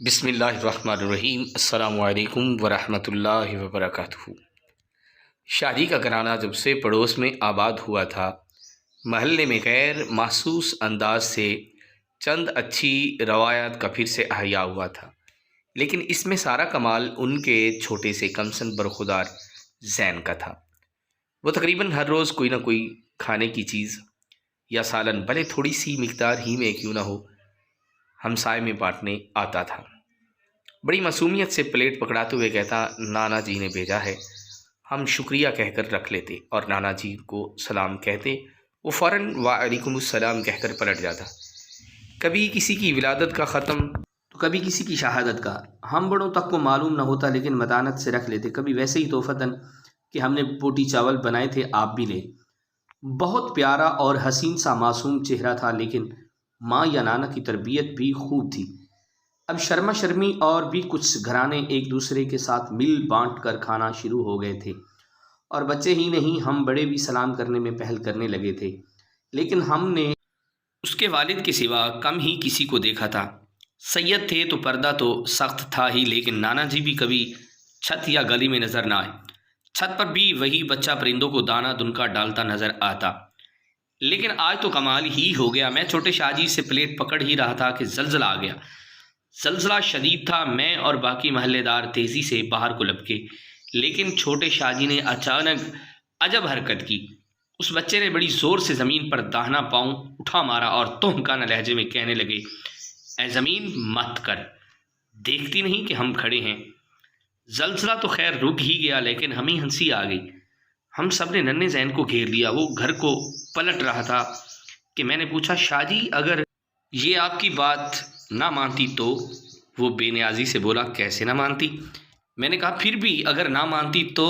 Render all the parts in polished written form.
بسم اللہ الرحمن الرحیم۔ السلام علیکم ورحمۃ اللہ وبرکاتہ۔ شادی کا گھرانہ جب سے پڑوس میں آباد ہوا تھا، محلے میں غیر محسوس انداز سے چند اچھی روایات کا پھر سے احیا ہوا تھا، لیکن اس میں سارا کمال ان کے چھوٹے سے کمسن برخودار زین کا تھا۔ وہ تقریباً ہر روز کوئی نہ کوئی کھانے کی چیز یا سالن، بھلے تھوڑی سی مقدار ہی میں کیوں نہ ہو، ہمسائے میں بانٹنے آتا تھا۔ بڑی معصومیت سے پلیٹ پکڑاتے ہوئے کہتا، نانا جی نے بھیجا ہے۔ ہم شکریہ کہہ کر رکھ لیتے اور نانا جی کو سلام کہتے، وہ فوراً وعلیکم السلام کہہ کر پلٹ جاتا۔ کبھی کسی کی ولادت کا ختم تو کبھی کسی کی شہادت کا، ہم بڑوں تک کو معلوم نہ ہوتا لیکن متانت سے رکھ لیتے۔ کبھی ویسے ہی توفتاً کہ ہم نے بوٹی چاول بنائے تھے، آپ بھی لیں۔ بہت پیارا اور حسین سا معصوم چہرہ تھا، لیکن ماں یا نانا کی تربیت بھی خوب تھی۔ اب شرما شرمی اور بھی کچھ گھرانے ایک دوسرے کے ساتھ مل بانٹ کر کھانا شروع ہو گئے تھے، اور بچے ہی نہیں، ہم بڑے بھی سلام کرنے میں پہل کرنے لگے تھے۔ لیکن ہم نے اس کے والد کے سوا کم ہی کسی کو دیکھا تھا۔ سید تھے تو پردہ تو سخت تھا ہی، لیکن نانا جی بھی کبھی چھت یا گلی میں نظر نہ آئے۔ چھت پر بھی وہی بچہ پرندوں کو دانہ دنکا ڈالتا نظر آتا۔ لیکن آج تو کمال ہی ہو گیا۔ میں چھوٹے شاہ جی سے پلیٹ پکڑ ہی رہا تھا کہ زلزلہ آ گیا۔ زلزلہ شدید تھا، میں اور باقی محلے دار تیزی سے باہر کو لپکے، لیکن چھوٹے شاہ جی نے اچانک عجب حرکت کی۔ اس بچے نے بڑی زور سے زمین پر داہنا پاؤں اٹھا مارا اور تہمکانہ لہجے میں کہنے لگے، اے زمین مت کر، دیکھتی نہیں کہ ہم کھڑے ہیں؟ زلزلہ تو خیر رک ہی گیا، لیکن ہمیں ہنسی آ گئی۔ ہم سب نے ننھے زین کو گھیر لیا۔ وہ گھر کو پلٹ رہا تھا کہ میں نے پوچھا، شاہ جی اگر یہ آپ کی بات نہ مانتی تو؟ وہ بے نیازی سے بولا، کیسے نہ مانتی؟ میں نے کہا، پھر بھی اگر نہ مانتی تو؟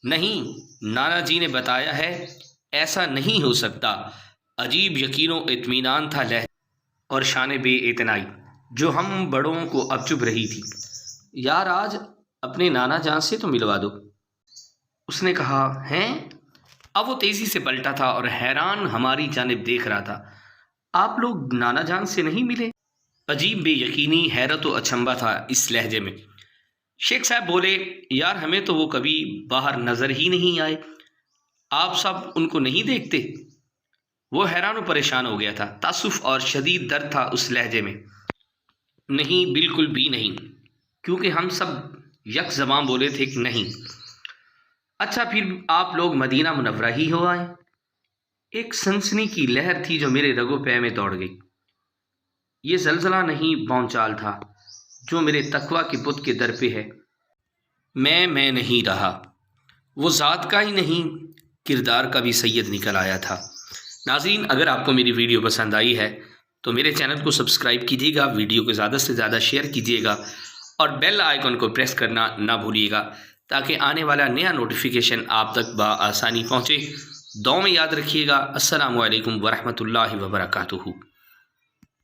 نہیں، نانا جی نے بتایا ہے، ایسا نہیں ہو سکتا۔ عجیب یقین و اطمینان تھا لہجے اور شان بے اعتنائی جو ہم بڑوں کو اب چبھ رہی تھی۔ یار آج اپنے نانا جان سے تو ملوا دو، اس نے کہا۔ ہیں؟ اب وہ تیزی سے پلٹا تھا اور حیران ہماری جانب دیکھ رہا تھا۔ آپ لوگ نانا جان سے نہیں ملے؟ عجیب بے یقینی، حیرت و اچنبھا تھا اس لہجے میں۔ شیخ صاحب بولے، یار ہمیں تو وہ کبھی باہر نظر ہی نہیں آئے، آپ سب ان کو نہیں دیکھتے؟ وہ حیران و پریشان ہو گیا تھا۔ تاسف اور شدید درد تھا اس لہجے میں۔ نہیں، بالکل بھی نہیں، کیونکہ ہم سب یک زبان بولے تھے کہ نہیں۔ اچھا، پھر آپ لوگ مدینہ منورہ ہی ہو آئے؟ ایک سنسنی کی لہر تھی جو میرے رگو پے میں دوڑ گئی۔ یہ زلزلہ نہیں، بونچال تھا جو میرے تقویٰ کے بت کے در پہ ہے۔ میں نہیں رہا، وہ ذات کا ہی نہیں، کردار کا بھی سید نکل آیا تھا۔ ناظرین، اگر آپ کو میری ویڈیو پسند آئی ہے تو میرے چینل کو سبسکرائب کیجیے گا، ویڈیو کو زیادہ سے زیادہ شیئر کیجیے گا اور بیل آئیکن کو پریس کرنا نہ بھولیے گا تاکہ آنے والا نیا نوٹیفیکیشن آپ تک بآسانی پہنچے۔ دعاؤں میں یاد رکھیے گا۔ السلام علیکم ورحمۃ اللہ وبرکاتہ۔